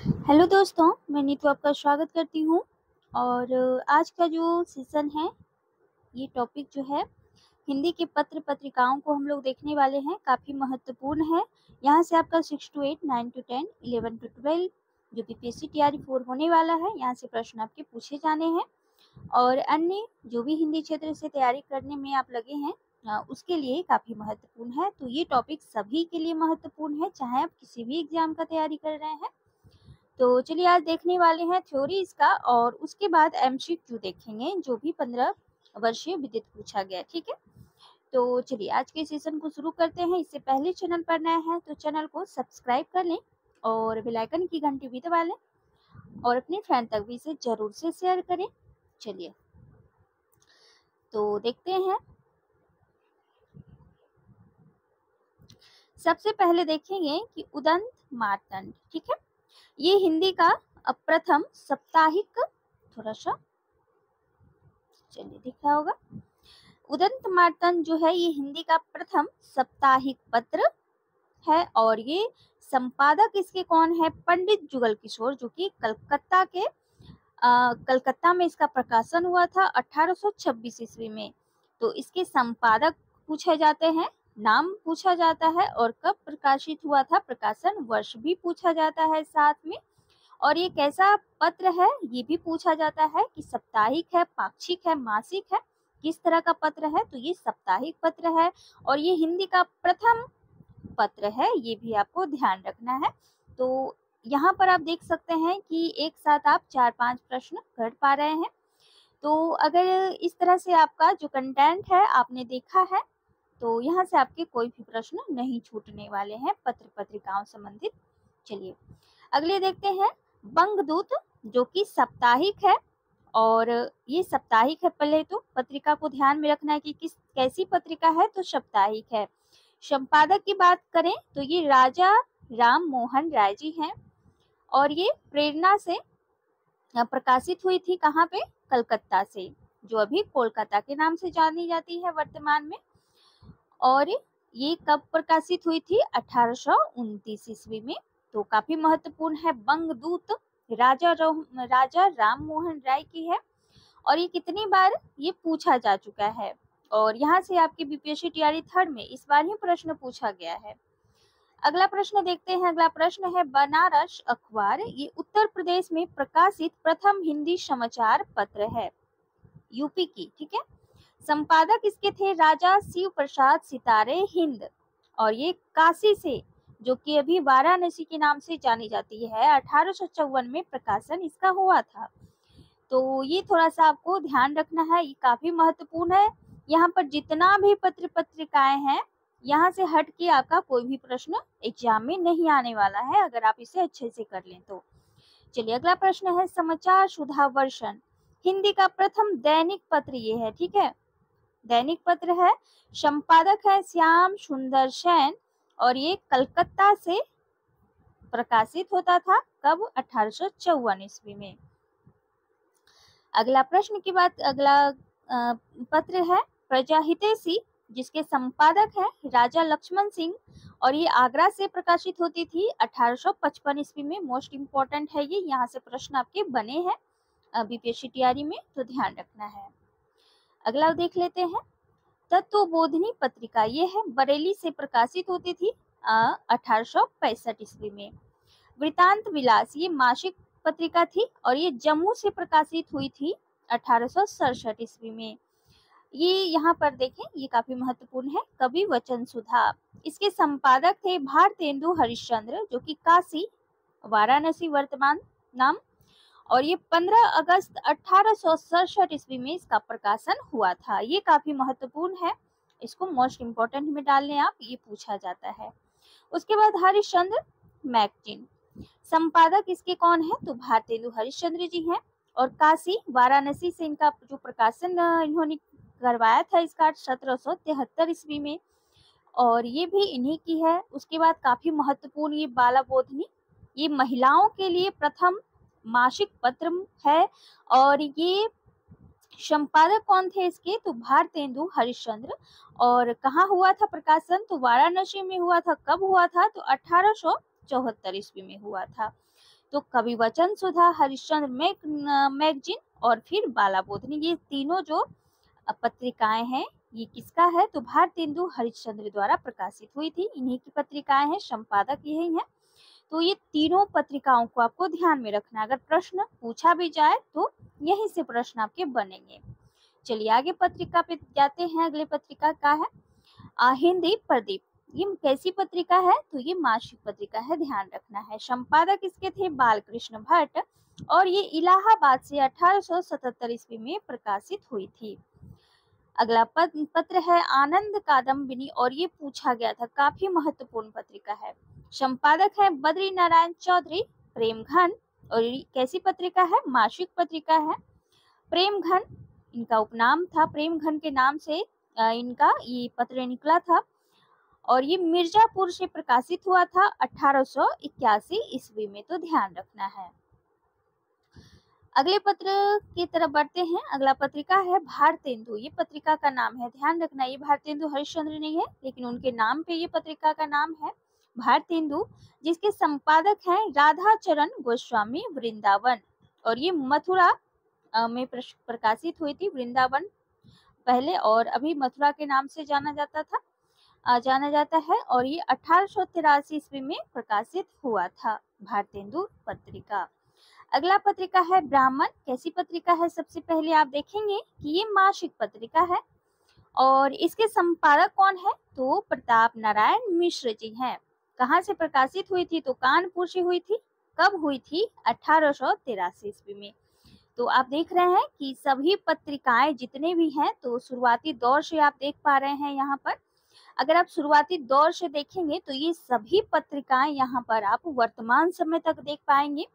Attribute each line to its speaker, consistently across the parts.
Speaker 1: Hello दोस्तों, मैं नीतू आपका स्वागत करती हूँ। और आज का जो सेशन है, ये टॉपिक जो है हिंदी के पत्र पत्रिकाओं को हम लोग देखने वाले हैं। काफ़ी महत्वपूर्ण है। यहाँ से आपका 6 to 8, 9 to 10, 11 to 12 जो बीपीएससी टीआरई 4 होने वाला है, यहाँ से प्रश्न आपके पूछे जाने हैं। और अन्य जो भी हिंदी क्षेत्र से तैयारी करने में आप लगे हैं, उसके लिए काफ़ी महत्वपूर्ण है। तो ये टॉपिक सभी के लिए महत्वपूर्ण है, चाहे आप किसी भी एग्जाम का तैयारी कर रहे हैं। तो चलिए आज देखने वाले हैं थ्योरी इसका, और उसके बाद एमसीक्यू देखेंगे जो भी 15 वर्षीय विदित पूछा गया। ठीक है, तो चलिए आज के सेशन को शुरू करते हैं। इससे पहले चैनल पर नया है तो चैनल को सब्सक्राइब कर लें और बेल आइकन की घंटी भी दबा लें और अपने फ्रेंड तक भी इसे जरूर से शेयर करें। चलिए तो देखते हैं। सबसे पहले देखेंगे कि उदंत मार्तंड, ठीक है, ये हिंदी का प्रथम साप्ताहिक, थोड़ा सा चलिए दिख रहा होगा, उदंत मार्तंड जो है ये हिंदी का प्रथम साप्ताहिक पत्र है। और ये संपादक इसके कौन है? पंडित जुगल किशोर, जो कि कलकत्ता में इसका प्रकाशन हुआ था 1826 ईस्वी में। तो इसके संपादक पूछे जाते हैं, नाम पूछा जाता है, और कब प्रकाशित हुआ था, प्रकाशन वर्ष भी पूछा जाता है साथ में। और ये कैसा पत्र है ये भी पूछा जाता है कि साप्ताहिक है, पाक्षिक है, मासिक है, किस तरह का पत्र है। तो ये साप्ताहिक पत्र है और ये हिंदी का प्रथम पत्र है, ये भी आपको ध्यान रखना है। तो यहाँ पर आप देख सकते हैं कि एक साथ आप 4-5 प्रश्न कर पा रहे हैं। तो अगर इस तरह से आपका जो कंटेंट है आपने देखा है तो यहाँ से आपके कोई भी प्रश्न नहीं छूटने वाले हैं पत्र पत्रिकाओं संबंधित। चलिए अगले देखते हैं बंगदूत, जो कि साप्ताहिक है। और ये साप्ताहिक है, पहले तो पत्रिका को ध्यान में रखना है कि किस कैसी पत्रिका है, तो साप्ताहिक है। संपादक की बात करें तो ये राजा राम मोहन राय जी हैं और ये प्रेरणा से प्रकाशित हुई थी। कहाँ पे? कलकत्ता से, जो अभी कोलकाता के नाम से जानी जाती है वर्तमान में। और ये कब प्रकाशित हुई थी? 1829 ईस्वी में। तो काफी महत्वपूर्ण है। बंगदूत राजा राम मोहन राय की है और ये कितनी बार ये पूछा जा चुका है। और यहाँ से आपके बीपीएससी टीआरई 3 में इस बार ही प्रश्न पूछा गया है। अगला प्रश्न देखते हैं। अगला प्रश्न है बनारस अखबार, ये उत्तर प्रदेश में प्रकाशित प्रथम हिंदी समाचार पत्र है, यूपी की। ठीक है, संपादक इसके थे राजा शिव प्रसाद सितारे हिंद, और ये काशी से, जो कि अभी वाराणसी के नाम से जानी जाती है, 1854 में प्रकाशन इसका हुआ था। तो ये थोड़ा सा आपको ध्यान रखना है, ये काफी महत्वपूर्ण है। यहाँ पर जितना भी पत्र पत्रिकाएं हैं, यहाँ से हट के आपका कोई भी प्रश्न एग्जाम में नहीं आने वाला है, अगर आप इसे अच्छे से कर लें तो। चलिए अगला प्रश्न है समाचार सुधा वर्षन, हिंदी का प्रथम दैनिक पत्र ये है। ठीक है, दैनिक पत्र है, संपादक है श्याम सुंदर सेन और ये कलकत्ता से प्रकाशित होता था। कब? 1854 ईस्वी में। अगला प्रश्न की बात, अगला पत्र है प्रजा हितैषी, जिसके संपादक है राजा लक्ष्मण सिंह और ये आगरा से प्रकाशित होती थी 1855 ईस्वी में। मोस्ट इम्पोर्टेंट है ये, यहाँ से प्रश्न आपके बने हैं बीपीएससी टीआरई में, तो ध्यान रखना है। अगला देख लेते हैं तत्वबोधिनी पत्रिका, ये है बरेली से प्रकाशित होती थी 1865 ईस्वी में। वृतांत विलास, ये मासिक पत्रिका थी और ये जम्मू से प्रकाशित हुई थी 1867 ईस्वी में। ये यहाँ पर देखें, ये काफी महत्वपूर्ण है। कवि वचन सुधा, इसके संपादक थे भारतेंदु हरिश्चंद्र, जो कि काशी वाराणसी वर्तमान नाम, और ये 15 अगस्त 1867 ईस्वी में इसका प्रकाशन हुआ था। ये काफी महत्वपूर्ण है, इसको मोस्ट इम्पोर्टेंट में डाल लें आप, ये पूछा जाता है। उसके बाद हरिश्चंद्र मैगजीन, संपादक इसके कौन है? तो भारतेंदु हरिश्चंद्र जी हैं और काशी वाराणसी से इनका जो प्रकाशन इन्होंने करवाया था इसका 1773 ईस्वी में, और ये भी इन्हीं की है। उसके बाद काफी महत्वपूर्ण ये बाला बोधनी, ये महिलाओं के लिए प्रथम मासिक पत्र है और ये संपादक कौन थे इसके? तो भारतेंदु हरिश्चंद्र। और कहाँ हुआ था प्रकाशन? तो वाराणसी में हुआ था। कब हुआ था? तो 1874 ईस्वी में हुआ था। तो कवि वचन सुधा, हरिश्चंद्र मैगजीन और फिर बाला बोधनी, ये तीनों जो पत्रिकाएं हैं ये किसका है? तो भारतेंदु हरिश्चंद्र द्वारा प्रकाशित हुई थी। इन्हीं की पत्रिकाएं हैं, संपादक यही हैं। तो ये तीनों पत्रिकाओं को आपको ध्यान में रखना, अगर प्रश्न पूछा भी जाए तो यहीं से प्रश्न आपके बनेंगे। चलिए आगे पत्रिका पे जाते हैं। अगले पत्रिका का है हिंदी प्रदीप। ये कैसी पत्रिका है? तो ये मासिक पत्रिका है, ध्यान रखना है। संपादक इसके थे बालकृष्ण भट्ट और ये इलाहाबाद से 1877 ईस्वी में प्रकाशित हुई थी। अगला पत्र है आनंद कादम्बिनी और ये पूछा गया था, काफी महत्वपूर्ण पत्रिका है। संपादक है बद्री नारायण चौधरी। प्रेमघन और कैसी पत्रिका है? मासिक पत्रिका है। प्रेमघन इनका उपनाम था, प्रेमघन के नाम से इनका ये पत्र निकला था और ये मिर्जापुर से प्रकाशित हुआ था 1881 ईस्वी में, तो ध्यान रखना है। अगले पत्र की तरफ बढ़ते हैं। अगला पत्रिका है भारतेंदु। ये पत्रिका का नाम है, ध्यान रखना, ये भारतेंदु हरिश्चंद्र नहीं है लेकिन उनके नाम पे ये पत्रिका का नाम है भारतेंदु, जिसके संपादक हैं राधाचरण गोस्वामी वृंदावन और ये मथुरा में प्रकाशित हुई थी। वृंदावन पहले और अभी मथुरा के नाम से जाना जाता है और ये 1883 ईस्वी में प्रकाशित हुआ था भारतेंदु पत्रिका। अगला पत्रिका है ब्राह्मण। कैसी पत्रिका है? सबसे पहले आप देखेंगे कि ये मासिक पत्रिका है और इसके संपादक कौन है? तो प्रताप नारायण मिश्र जी हैं। कहाँ से प्रकाशित हुई थी? तो कानपुर से हुई थी। कब हुई थी? 1883 ईस्वी में। तो आप देख रहे हैं कि सभी पत्रिकाएं जितने भी हैं तो शुरुआती दौर से आप देख पा रहे हैं। यहाँ पर अगर आप शुरुआती दौर से देखेंगे तो ये सभी पत्रिकाएं यहाँ पर आप वर्तमान समय तक देख पाएंगे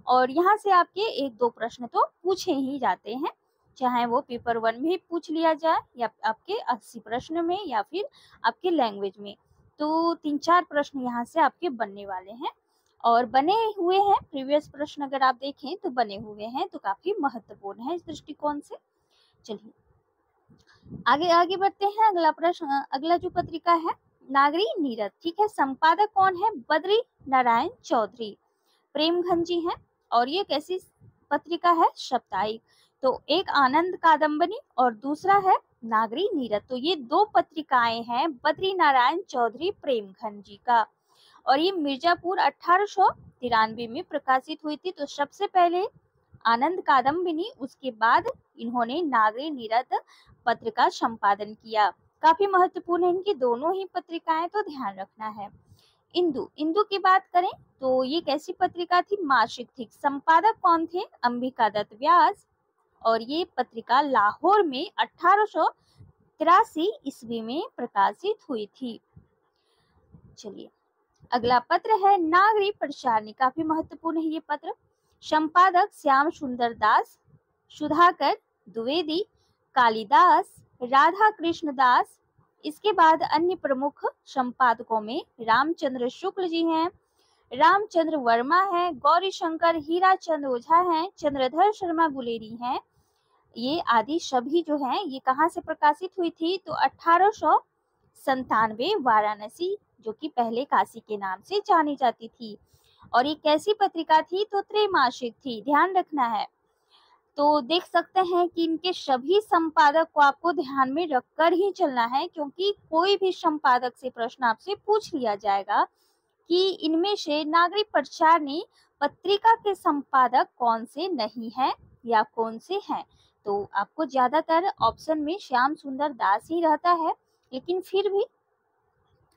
Speaker 1: और यहाँ से आपके 1-2 प्रश्न तो पूछे ही जाते हैं, चाहे वो पेपर 1 में पूछ लिया जाए या आपके 80 प्रश्न में या फिर आपके लैंग्वेज में। तो 3-4 प्रश्न यहाँ से आपके बनने वाले हैं और बने हुए हैं। प्रीवियस प्रश्न अगर आप देखें तो बने हुए हैं, तो काफी महत्वपूर्ण है इस दृष्टिकोण से। चलिए आगे बढ़ते हैं। अगला प्रश्न, अगला जो पत्रिका है नागरी नीरद, ठीक है। संपादक कौन है? बद्री नारायण चौधरी। प्रेमघन जी हैं और ये कैसी पत्रिका है? साप्ताहिक। तो एक आनंद कादम्बिनी और दूसरा है नागरी नीरद। तो ये 2 पत्रिकाएं हैं बद्री नारायण चौधरी प्रेमघन जी का और ये मिर्जापुर 1893 में प्रकाशित हुई थी। तो सबसे पहले आनंद कादम्बिनी, उसके बाद इन्होंने नागरी नीरद पत्र का संपादन किया। काफी महत्वपूर्ण है इनकी दोनों ही पत्रिकाएं, तो ध्यान रखना है। इंदु की बात करें तो ये कैसी पत्रिका थी? मासिक थी। संपादक कौन थे? अंबिका दत्त व्यास और ये पत्रिका लाहौर में 1883 ईस्वी में प्रकाशित हुई थी। चलिए अगला पत्र है नागरी प्रचारणी। काफी महत्वपूर्ण है ये पत्र। संपादक श्याम सुंदर दास, सुधाकर द्विवेदी, कालिदास, राधा कृष्ण दास। इसके बाद अन्य प्रमुख संपादकों में रामचंद्र शुक्ल जी हैं, रामचंद्र वर्मा है, गौरी शंकर हीराचंद ओझा हैं, चंद्रधर शर्मा गुलेरी हैं। ये आदि सभी जो हैं ये कहाँ से प्रकाशित हुई थी? तो 1897 वाराणसी, जो कि पहले काशी के नाम से जानी जाती थी। और ये कैसी पत्रिका थी? तो त्रैमासिक थी, ध्यान रखना है। तो देख सकते हैं कि इनके सभी संपादक को आपको ध्यान में रखकर ही चलना है, क्योंकि कोई भी संपादक से प्रश्न आपसे पूछ लिया जाएगा कि इनमें से नागरी प्रचारणी पत्रिका के संपादक कौन से नहीं हैं या कौन से हैं। तो आपको ज्यादातर ऑप्शन में श्याम सुंदर दास ही रहता है, लेकिन फिर भी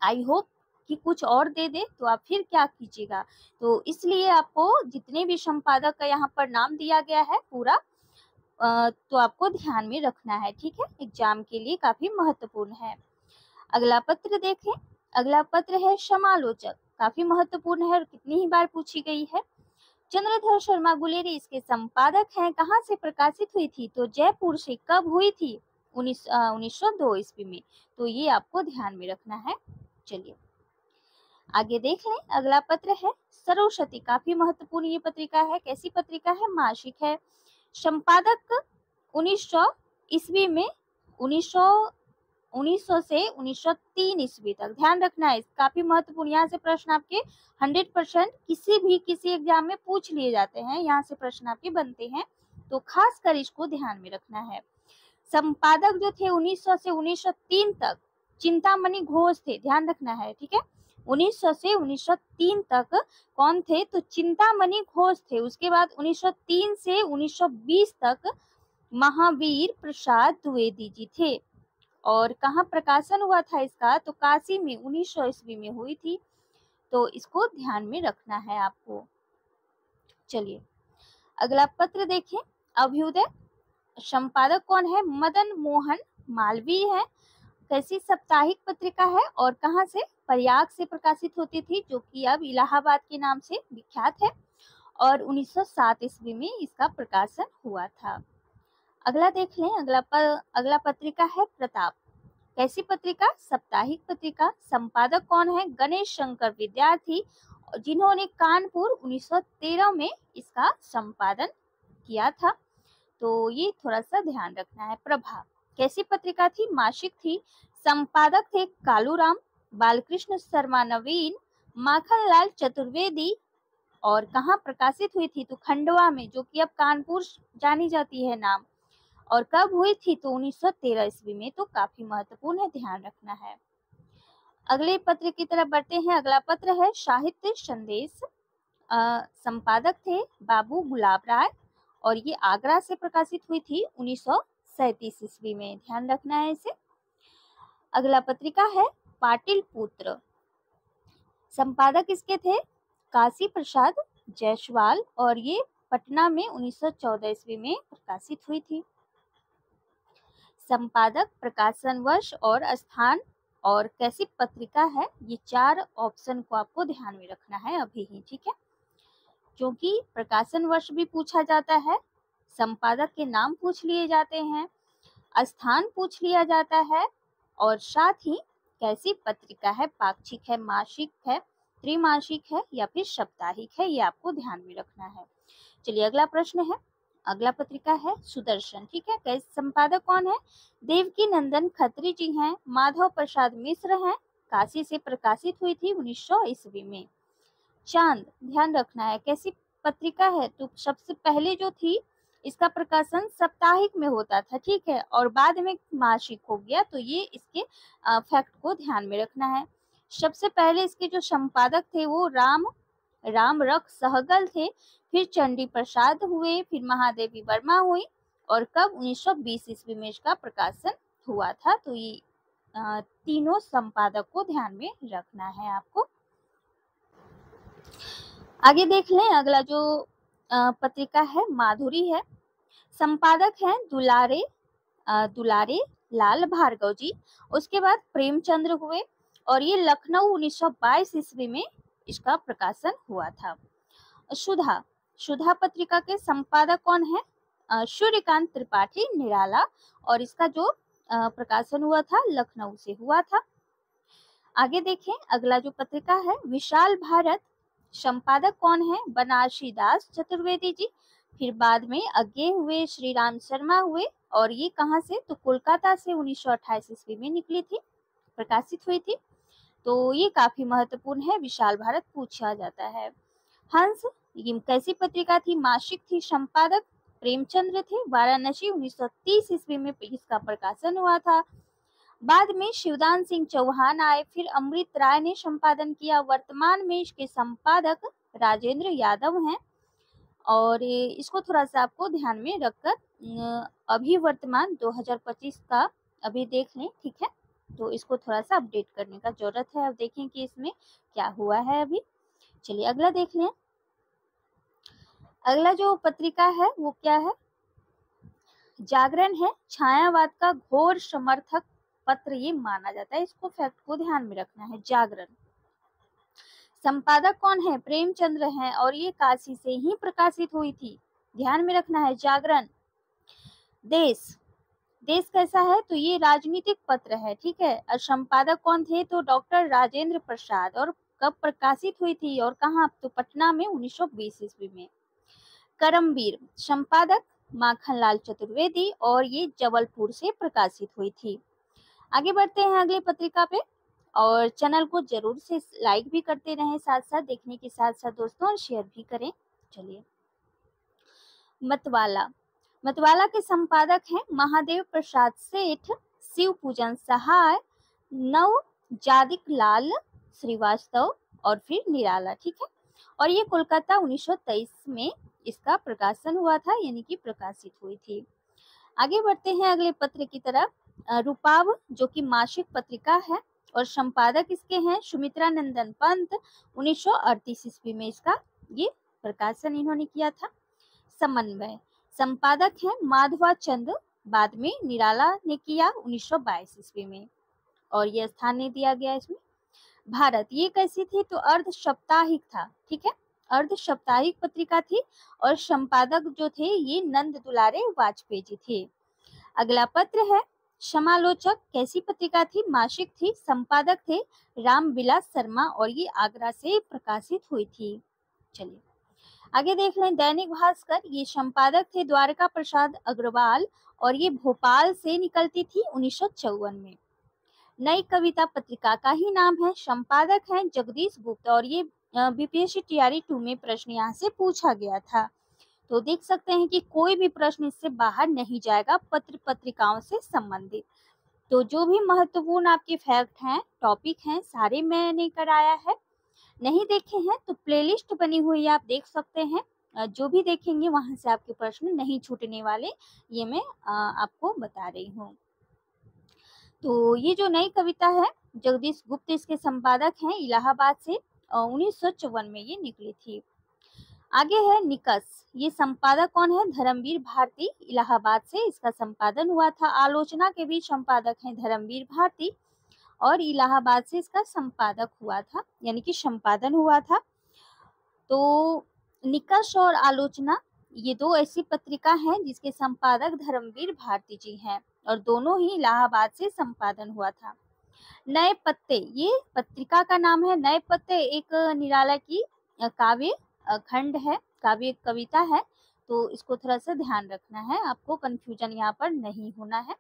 Speaker 1: आई होप कि कुछ और दे दे तो आप फिर क्या कीजिएगा। तो इसलिए आपको जितने भी संपादक का यहाँ पर नाम दिया गया है पूरा तो आपको ध्यान में रखना है, ठीक है। एग्जाम के लिए काफी महत्वपूर्ण है। अगला पत्र देखें। अगला पत्र है समालोचक। काफी महत्वपूर्ण है और कितनी ही बार पूछी गई है। चंद्रधर शर्मा गुलेरी इसके संपादक हैं। कहाँ से प्रकाशित हुई थी? तो जयपुर से। कब हुई थी? 1902 ईस्वी में। तो ये आपको ध्यान में रखना है। चलिए आगे देख लें। अगला पत्र है सरस्वती। काफी महत्वपूर्ण ये पत्रिका है। कैसी पत्रिका है? मासिक है। संपादक 1900 ईस्वी में 1900 1900 से 1903 ईस्वी तक। ध्यान रखना है, काफी महत्वपूर्ण, यहाँ से प्रश्न आपके 100% किसी एग्जाम में पूछ लिए जाते हैं, यहाँ से प्रश्न आपके बनते हैं, तो खास कर इसको ध्यान में रखना है। संपादक जो थे 1900 से 1903 तक चिंतामणि घोष थे, ध्यान रखना है, ठीक है। 1900 से 1903 तक कौन थे, तो चिंतामणि घोष थे। उसके बाद 1903 से 1920 तक महावीर प्रसाद द्विवेदी जी थे। और कहाँ प्रकाशन हुआ था इसका, तो काशी में 1900 ईस्वी में हुई थी, तो इसको ध्यान में रखना है आपको। चलिए अगला पत्र देखें, अभ्युदय। संपादक कौन है, मदन मोहन मालवीय है। कैसी साप्ताहिक पत्रिका है और कहाँ से, प्रयाग से प्रकाशित होती थी, जो कि अब इलाहाबाद के नाम से विख्यात है, और 1907 ईस्वी में इसका प्रकाशन हुआ था। अगला देख लें, अगला पत्रिका है प्रताप। कैसी पत्रिका, साप्ताहिक पत्रिका। संपादक कौन है, गणेश शंकर विद्यार्थी, जिन्होंने कानपुर 1913 में इसका संपादन किया था, तो ये थोड़ा सा ध्यान रखना है। प्रभा कैसी पत्रिका थी, मासिक थी। संपादक थे कालूराम, बालकृष्ण शर्मा नवीन, माखनलाल चतुर्वेदी, और कहाँ प्रकाशित हुई थी, तो खंडवा में, जो कि अब कानपुर जानी जाती है नाम, और कब हुई थी, तो 1913 ईस्वी में, तो काफी महत्वपूर्ण है, ध्यान रखना है। अगले पत्र की तरफ बढ़ते हैं, अगला पत्र है साहित्य संदेश। संपादक थे बाबू गुलाब राय, और ये आगरा से प्रकाशित हुई थी 1937 ईस्वी में, ध्यान रखना है इसे। अगला पत्रिका है पाटिल पुत्र। संपादक इसके थे काशी प्रसाद जायसवाल, और ये पटना में 1914 ईस्वी में प्रकाशित हुई थी। संपादक, प्रकाशन वर्ष और स्थान, और कैसी पत्रिका है, ये 4 ऑप्शन को आपको ध्यान में रखना है अभी ही, ठीक है, क्योंकि प्रकाशन वर्ष भी पूछा जाता है, संपादक के नाम पूछ लिए जाते हैं, स्थान पूछ लिया जाता है, और साथ ही कैसी पत्रिका है, पाक्षिक है, मासिक है, त्रिमासिक है, या फिर साप्ताहिक है, ये आपको ध्यान में रखना है। चलिए अगला प्रश्न है, अगला पत्रिका है सुदर्शन, ठीक है। कैसे संपादक कौन है, देवकी नंदन खत्री जी हैं, माधव प्रसाद मिश्र हैं, काशी से प्रकाशित हुई थी 1900 ईस्वी में। चांद, ध्यान रखना है, कैसी पत्रिका है, तो सबसे पहले जो थी इसका प्रकाशन साप्ताहिक में होता था, ठीक है, और बाद में मासिक हो गया, तो ये इसके फैक्ट को ध्यान में रखना है। सबसे पहले इसके जो संपादक थे वो राम रख सहगल थे, फिर चंडी प्रसाद हुए, फिर महादेवी वर्मा हुई, और कब 1920 ईस्वी में इसका प्रकाशन हुआ था, तो ये तीनों संपादक को ध्यान में रखना है आपको। आगे देख लें, अगला जो पत्रिका है माधुरी है। संपादक हैं दुलारे लाल भार्गव जी। उसके बाद प्रेमचंद्र हुए, और ये लखनऊ 1922 ईस्वी में इसका प्रकाशन हुआ था। सुधा पत्रिका के संपादक कौन है, सूर्यकांत त्रिपाठी निराला, और इसका जो प्रकाशन हुआ था लखनऊ से हुआ था। आगे देखें, अगला जो पत्रिका है विशाल भारत। संपादक कौन है, बनारसी दास चतुर्वेदी जी। फिर बाद में अज्ञे हुए, श्री राम शर्मा हुए, और ये कहाँ से, तो कोलकाता से 1928 ईस्वी में निकली थी, प्रकाशित हुई थी, तो ये काफी महत्वपूर्ण है, विशाल भारत पूछा जाता है। हंस, ये कैसी पत्रिका थी, मासिक थी। संपादक प्रेमचंद्र थे, वाराणसी 1930 ईस्वी में इसका प्रकाशन हुआ था। बाद में शिवदान सिंह चौहान आए, फिर अमृत राय ने संपादन किया। वर्तमान में इसके संपादक राजेंद्र यादव हैं, और इसको थोड़ा सा आपको ध्यान में रखकर अभी वर्तमान 2025 का अभी देख लें, ठीक है, तो इसको थोड़ा सा अपडेट करने का जरूरत है। अब देखें कि इसमें क्या हुआ है अभी। चलिए अगला देख लें, अगला जो पत्रिका है वो क्या है, जागरण है। छायावाद का घोर समर्थक पत्र ये माना जाता है, इसको फैक्ट को ध्यान में रखना है। जागरण, संपादक कौन है, प्रेमचंद्र हैं, और ये काशी से ही प्रकाशित हुई थी, ध्यान में रखना है। जागरण। देश कैसा है, तो ये राजनीतिक पत्र है, ठीक है, और संपादक कौन थे, तो डॉक्टर राजेंद्र प्रसाद, और कब प्रकाशित हुई थी और कहाँ, तो पटना में 1920 ईस्वी में। करमवीर, संपादक माखनलाल चतुर्वेदी, और ये जबलपुर से प्रकाशित हुई थी। आगे बढ़ते हैं अगली पत्रिका पे, और चैनल को जरूर से लाइक भी करते रहें, साथ साथ देखने के साथ साथ दोस्तों और शेयर भी करें। चलिए, मतवाला। मतवाला के संपादक हैं महादेव प्रसाद सेठ, शिव पूजन सहाय, नवजादिक लाल श्रीवास्तव और फिर निराला। ठीक है, और ये कोलकाता 1923 में इसका प्रकाशन हुआ था, यानी कि प्रकाशित हुई थी। आगे बढ़ते हैं अगले पत्र की तरफ। रूपाव जो कि मासिक पत्रिका है और संपादक इसके हैं सुमित्रा नंदन पंत, 1938 ईस्वी में इसका ये प्रकाशन इन्होंने किया था। समन्वय, संपादक हैं माधवा चंद, बाद में निराला ने किया 1922 ईस्वी में, और यह स्थान नहीं दिया गया इसमें। भारत, ये कैसी थी तो अर्ध साप्ताहिक था। ठीक है, अर्ध साप्ताहिक पत्रिका थी और संपादक जो थे ये नंद दुलारे वाजपेयी जी थे। अगला पत्र है समालोचक, कैसी पत्रिका थी, मासिक थी, संपादक थे रामविलास शर्मा और ये आगरा से प्रकाशित हुई थी। चलिए आगे देख लें दैनिक भास्कर, ये संपादक थे द्वारका प्रसाद अग्रवाल और ये भोपाल से निकलती थी 1954 में। नई कविता पत्रिका का ही नाम है, संपादक हैं जगदीश गुप्त और ये बीपीएससी टीआरई 2 में प्रश्न यहाँ से पूछा गया था। तो देख सकते हैं कि कोई भी प्रश्न इससे बाहर नहीं जाएगा पत्र पत्रिकाओं से संबंधित। तो जो भी महत्वपूर्ण आपके फैक्ट हैं, टॉपिक हैं, सारे मैंने कराया है। नहीं देखे हैं तो प्लेलिस्ट बनी हुई है, आप देख सकते हैं। जो भी देखेंगे वहां से आपके प्रश्न नहीं छूटने वाले, ये मैं आपको बता रही हूँ। तो ये जो नई कविता है जगदीश गुप्त इसके संपादक हैं, इलाहाबाद से 1954 में ये निकली थी। आगे है निकस, ये संपादक कौन है, धर्मवीर भारती, इलाहाबाद से इसका संपादन हुआ था। आलोचना के भी संपादक हैं धर्मवीर भारती और इलाहाबाद से इसका संपादक हुआ था, यानी कि संपादन हुआ था। तो निकष और आलोचना ये दो ऐसी पत्रिका हैं जिसके संपादक धर्मवीर भारती जी हैं और दोनों ही इलाहाबाद से संपादन हुआ था। नए पत्ते, ये पत्रिका का नाम है नए पत्ते, एक निराला की काव्य खंड है, काव्य कविता है, तो इसको थोड़ा सा ध्यान रखना है, आपको कंफ्यूजन यहाँ पर नहीं होना है।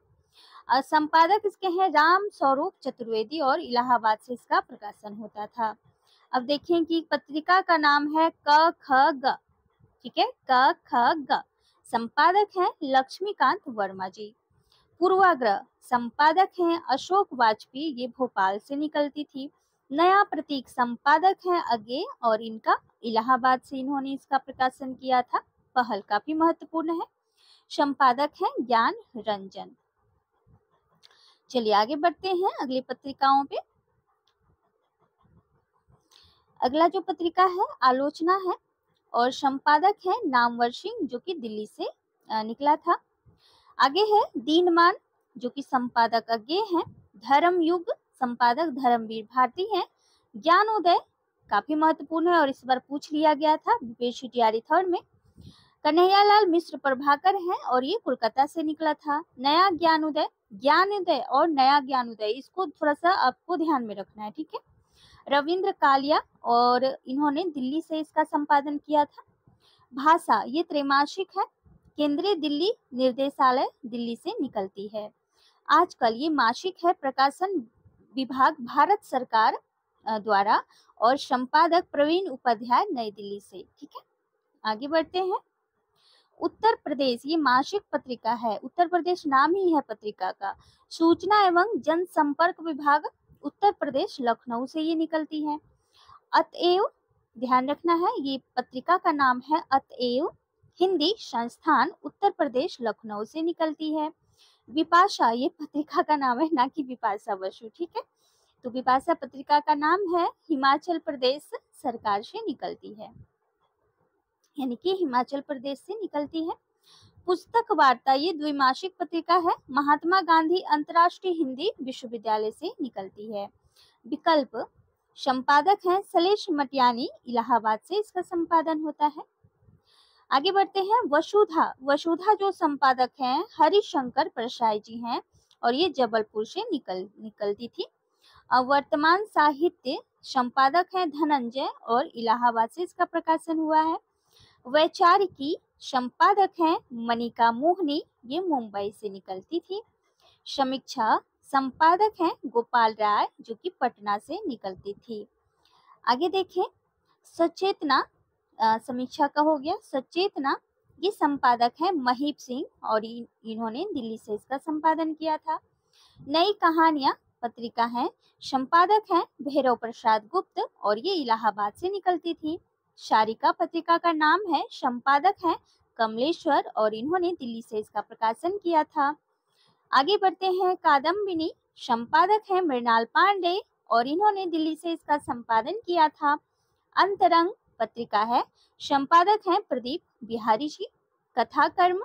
Speaker 1: संपादक इसके हैं राम स्वरूप चतुर्वेदी और इलाहाबाद से इसका प्रकाशन होता था। अब देखें कि पत्रिका का नाम है क ख ग। ठीक है, क ख ग। संपादक हैं लक्ष्मीकांत वर्मा जी। पूर्वाग्रह, संपादक हैं अशोक वाजपेयी, ये भोपाल से निकलती थी। नया प्रतीक, संपादक हैं अगे और इनका इलाहाबाद से इन्होंने इसका प्रकाशन किया था। पहल काफी महत्वपूर्ण है। संपादक हैं ज्ञान रंजन। चलिए आगे बढ़ते हैं अगली पत्रिकाओं पे। अगला जो पत्रिका है आलोचना है और संपादक है नामवर सिंह जो कि दिल्ली से निकला था। आगे है दीनमान जो कि संपादक अज्ञे हैं। धर्मयुग, संपादक धर्मवीर भारती हैं। ज्ञानोदय काफी महत्वपूर्ण है और इस बार पूछ लिया गया था बीपीएससी टीआरई 3 में। कन्हैयालाल मिश्र प्रभाकर हैं और ये कोलकाता से निकला था। नया ज्ञानोदय, ज्ञानोदय और नया ज्ञानोदय इसको थोड़ा सा आपको ध्यान में रखना है। ठीक है, रविंद्र कालिया और इन्होंने दिल्ली से इसका संपादन किया था। भाषा, ये त्रैमासिक है, केंद्रीय दिल्ली निर्देशालय दिल्ली से निकलती है। आजकल ये मासिक है, प्रकाशन विभाग भारत सरकार द्वारा और संपादक प्रवीण उपाध्याय नई दिल्ली से। ठीक है, आगे बढ़ते हैं। उत्तर प्रदेश, ये मासिक पत्रिका है, उत्तर प्रदेश नाम ही है पत्रिका का। सूचना एवं जनसंपर्क विभाग उत्तर प्रदेश लखनऊ से ये निकलती है। अतएव, ध्यान रखना है ये पत्रिका का नाम है अतएव, हिंदी संस्थान उत्तर प्रदेश लखनऊ से निकलती है। विपाशा, ये पत्रिका का नाम है, ना कि विपाशा बसु। ठीक है, तो विपाशा पत्रिका का नाम है, हिमाचल प्रदेश सरकार से निकलती है, यानी कि हिमाचल प्रदेश से निकलती है। पुस्तक वार्ता, ये द्विमासिक पत्रिका है, महात्मा गांधी अंतर्राष्ट्रीय हिंदी विश्वविद्यालय से निकलती है। विकल्प, संपादक हैं सलेश मटियानी, इलाहाबाद से इसका संपादन होता है। आगे बढ़ते हैं। वसुधा, वसुधा जो संपादक हैं हरिशंकर प्रसाई जी हैं और ये जबलपुर से निकलती थी। वर्तमान साहित्य, संपादक हैं धनंजय और इलाहाबाद से इसका प्रकाशन हुआ है। वैचारिकी, संपादक हैं मनिका मोहनी, ये मुंबई से निकलती थी। समीक्षा, संपादक हैं गोपाल राय, जो कि पटना से निकलती थी। आगे देखें, सचेतना समीक्षा का हो गया। सचेतना ये संपादक है महीप सिंह और इन्होंने दिल्ली से इसका संपादन किया था। नई कहानियां पत्रिका है, संपादक हैं भैरव प्रसाद गुप्त और ये इलाहाबाद से निकलती थी। शारिका पत्रिका का नाम है, संपादक हैं कमलेश्वर और इन्होंने दिल्ली से इसका प्रकाशन किया था। आगे बढ़ते हैं, कादम्बिनी संपादक हैं मृणाल पांडे और इन्होंने दिल्ली से इसका संपादन किया था। अंतरंग पत्रिका है, संपादक हैं प्रदीप बिहारी जी। कथा कर्म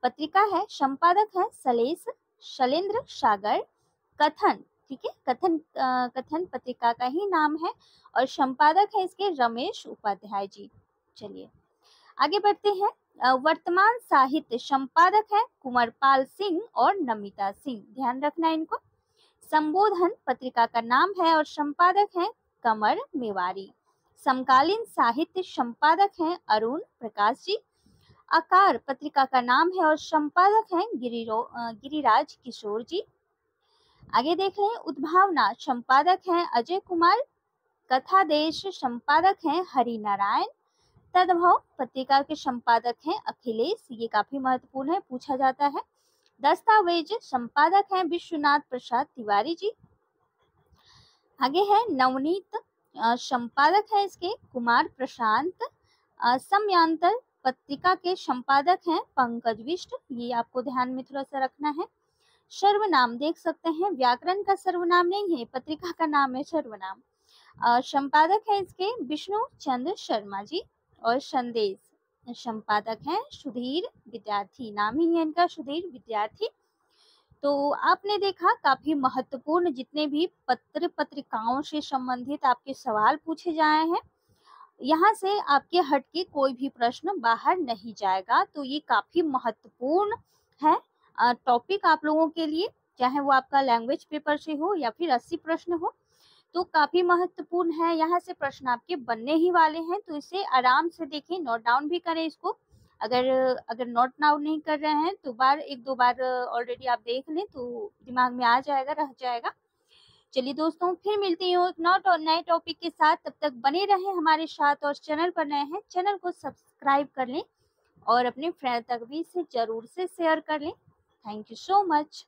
Speaker 1: पत्रिका है, संपादक हैं शैलेंद्र सागर। कथन, ठीक है, कथन पत्रिका का ही नाम है और संपादक है इसके रमेश उपाध्याय जी। चलिए आगे बढ़ते हैं, वर्तमान साहित्य संपादक है कुंवरपाल सिंह और नमिता सिंह, ध्यान रखना इनको। संबोधन पत्रिका का नाम है और संपादक हैं कमर मेवारी। समकालीन साहित्य संपादक हैं अरुण प्रकाश जी। आकार पत्रिका का नाम है और संपादक हैं गिरिराज किशोर जी। आगे देख रहे हैं, उद्भावना संपादक हैं अजय कुमार। कथादेश संपादक हैं हरि नारायण। तद्भव पत्रिका के संपादक हैं अखिलेश, ये काफी महत्वपूर्ण है, पूछा जाता है। दस्तावेज संपादक हैं विश्वनाथ प्रसाद तिवारी जी। आगे है नवनीत, संपादक है इसके कुमार प्रशांत। समयांतर पत्रिका के संपादक हैं पंकज विष्ट, ये आपको ध्यान में थोड़ा सा रखना है। सर्वनाम देख सकते हैं, व्याकरण का सर्वनाम नहीं है, पत्रिका का नाम है सर्वनाम। संपादक है इसके विष्णु चंद्र शर्मा जी। और संदेश संपादक हैं सुधीर विद्यार्थी, नाम ही है इनका सुधीर विद्यार्थी। तो आपने देखा काफी महत्वपूर्ण जितने भी पत्रिकाओं से संबंधित आपके सवाल पूछे जाए हैं, यहाँ से आपके हटके कोई भी प्रश्न बाहर नहीं जाएगा। तो ये काफी महत्वपूर्ण है टॉपिक आप लोगों के लिए, चाहे वो आपका लैंग्वेज पेपर से हो या फिर 80 प्रश्न हो, तो काफी महत्वपूर्ण है। यहाँ से प्रश्न आपके बनने ही वाले हैं, तो इसे आराम से देखें, नोट डाउन भी करें इसको। अगर नोट डाउन नहीं कर रहे हैं तो एक दो बार ऑलरेडी आप देख लें तो दिमाग में आ जाएगा, रह जाएगा। चलिए दोस्तों, फिर मिलती हूँ एक नए टॉपिक के साथ। तब तक बने रहें हमारे साथ और चैनल पर नए हैं चैनल को सब्सक्राइब कर लें और अपने फ्रेंड तक भी इसे जरूर से शेयर कर लें। Thank you so much.